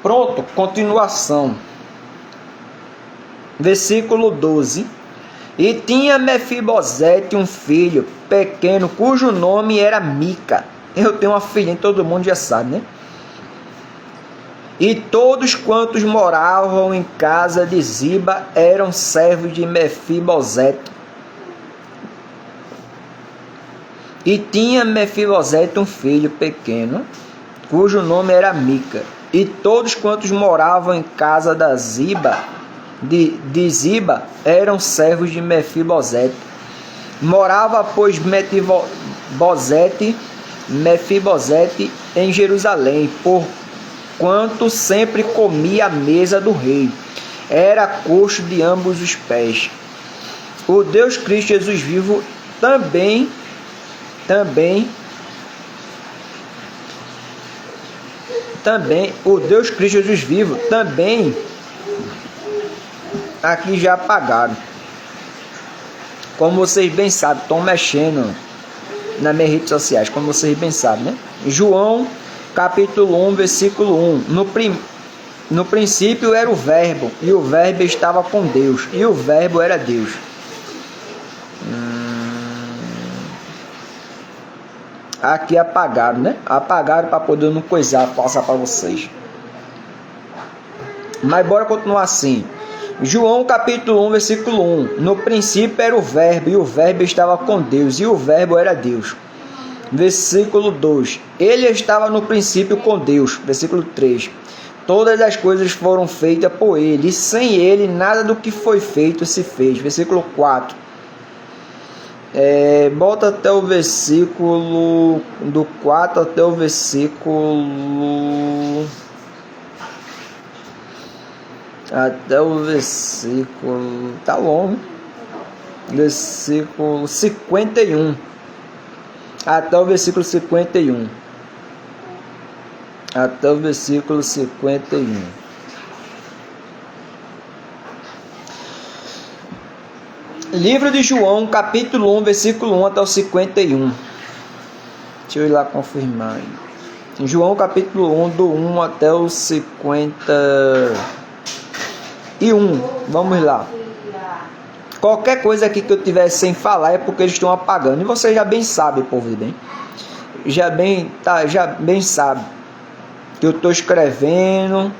Pronto, continuação. Versículo 12. E tinha Mefibosete um filho pequeno, cujo nome era Mica. Eu tenho uma filhinha, todo mundo já sabe, né? E todos quantos moravam em casa de Ziba eram servos de Mefibosete. E tinha Mefibosete um filho pequeno, cujo nome era Mica. E todos quantos moravam em casa da Ziba, de Ziba, eram servos de Mefibosete. Morava, pois, Mefibosete em Jerusalém, porquanto sempre comia à mesa do rei. Era coxo de ambos os pés. O Deus Cristo Jesus vivo também o Deus Cristo Jesus vivo também aqui já apagaram. Como vocês bem sabem, estão mexendo nas minhas redes sociais, como vocês bem sabem, né? João capítulo 1, versículo 1. No princípio era o verbo, e o verbo estava com Deus, e o verbo era Deus. Aqui apagaram, né? Apagaram para poder não coisar, passar para vocês. Mas bora continuar assim. João capítulo 1, versículo 1. No princípio era o verbo, e o verbo estava com Deus, e o verbo era Deus. Versículo 2. Ele estava no princípio com Deus. Versículo 3. Todas as coisas foram feitas por ele, e sem ele nada do que foi feito se fez. Versículo 4. Bota até o versículo do 4 até o versículo tá longo, versículo 51 até o versículo 51, até o versículo 51. Livro de João, capítulo 1, versículo 1 até o 51. Deixa eu ir lá confirmar. João, capítulo 1, do 1 até o 51. Vamos lá. Qualquer coisa aqui que eu tiver sem falar é porque eles estão apagando. E você já bem sabe, povo de bem. Já bem sabe que eu estou escrevendo.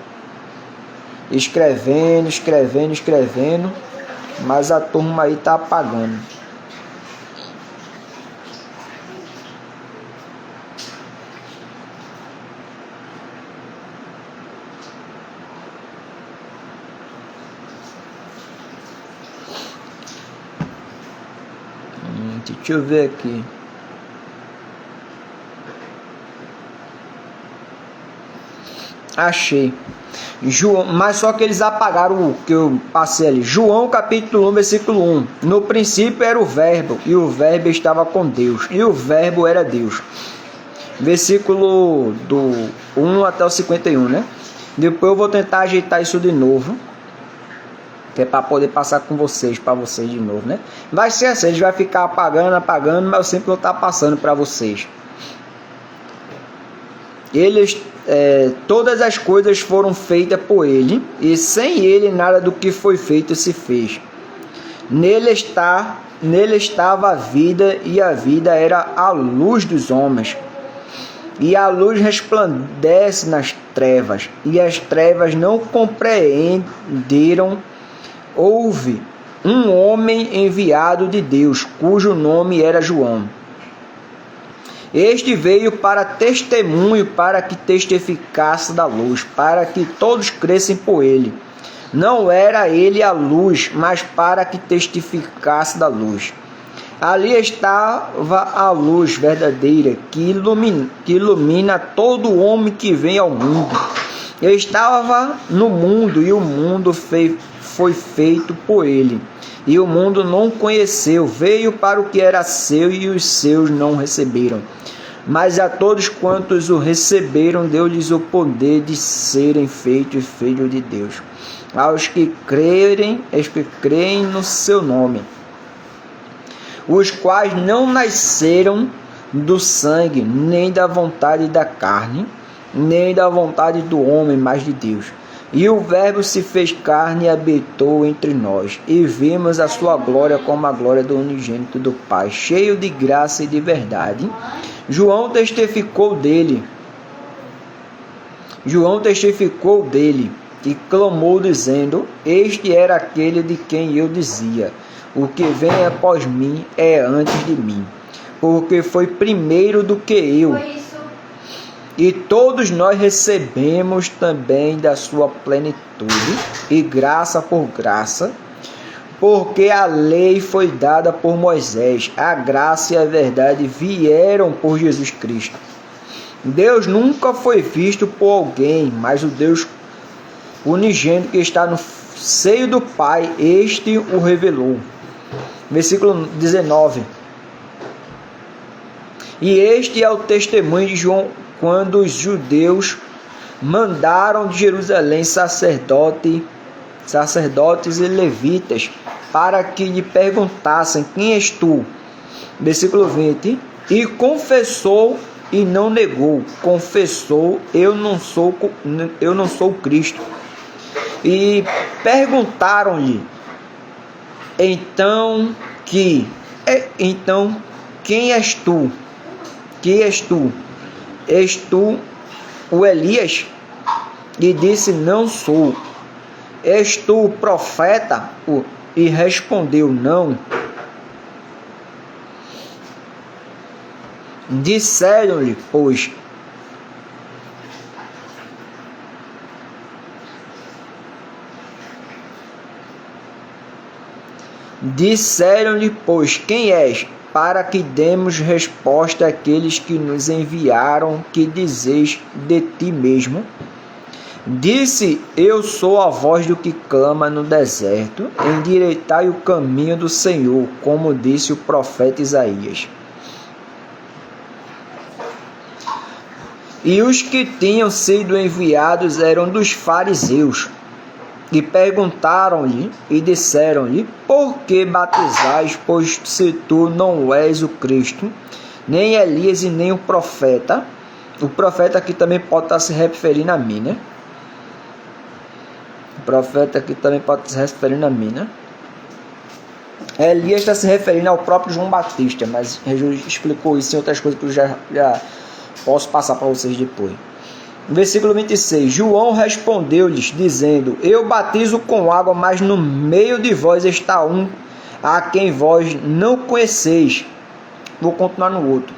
Mas a turma aí tá apagando. Deixa eu ver aqui. Achei. João, mas só que eles apagaram o que eu passei ali. João capítulo 1, versículo 1. No princípio era o verbo, e o verbo estava com Deus, e o verbo era Deus. Versículo do 1 até o 51, né? Depois eu vou tentar ajeitar isso de novo, que é para poder passar com vocês, para vocês de novo, né? Vai ser assim, eles vão ficar apagando, mas eu sempre vou estar passando para vocês. Todas as coisas foram feitas por ele, e sem ele nada do que foi feito se fez. Nele estava a vida, e a vida era a luz dos homens. E a luz resplandece nas trevas, e as trevas não compreenderam. Houve um homem enviado de Deus, cujo nome era João. Este veio para testemunho, para que testificasse da luz, para que todos crescem por ele. Não era ele a luz, mas para que testificasse da luz. Ali estava a luz verdadeira, que ilumina todo homem que vem ao mundo. Ele estava no mundo, e o mundo foi feito por ele. E o mundo não conheceu, veio para o que era seu, e os seus não receberam. Mas a todos quantos o receberam, deu-lhes o poder de serem feitos filhos de Deus, aos que creem no seu nome, os quais não nasceram do sangue, nem da vontade da carne, nem da vontade do homem, mas de Deus. E o Verbo se fez carne e habitou entre nós, e vimos a sua glória como a glória do unigênito do Pai, cheio de graça e de verdade. João testificou dele e clamou dizendo: este era aquele de quem eu dizia: o que vem após mim é antes de mim, porque foi primeiro do que eu. E todos nós recebemos também da sua plenitude, e graça por graça, porque a lei foi dada por Moisés, a graça e a verdade vieram por Jesus Cristo. Deus nunca foi visto por alguém, mas o Deus unigênito que está no seio do Pai, este o revelou. Versículo 19. E este é o testemunho de João, quando os judeus mandaram de Jerusalém sacerdotes e levitas para que lhe perguntassem: quem és tu? Versículo 20. E confessou e não negou. Confessou: eu não sou o Cristo. E perguntaram-lhe: então quem és tu? Que és tu? És tu o Elias? E disse: não sou. És tu o profeta? E respondeu: não. Disseram-lhe, pois, quem és? Para que demos resposta àqueles que nos enviaram, que dizeis de ti mesmo? Disse: eu sou a voz do que clama no deserto, endireitai o caminho do Senhor, como disse o profeta Isaías. E os que tinham sido enviados eram dos fariseus, e perguntaram-lhe e disseram-lhe: por que batizais, pois se tu não és o Cristo, nem Elias e nem o profeta? O profeta aqui também pode estar se referindo a mim, né? O profeta aqui também pode estar se referindo a mim, né? Elias está se referindo ao próprio João Batista, mas Jesus explicou isso em outras coisas que eu já posso passar para vocês depois. Versículo 26. João respondeu-lhes, dizendo: eu batizo com água, mas no meio de vós está um a quem vós não conheceis. Vou continuar no outro.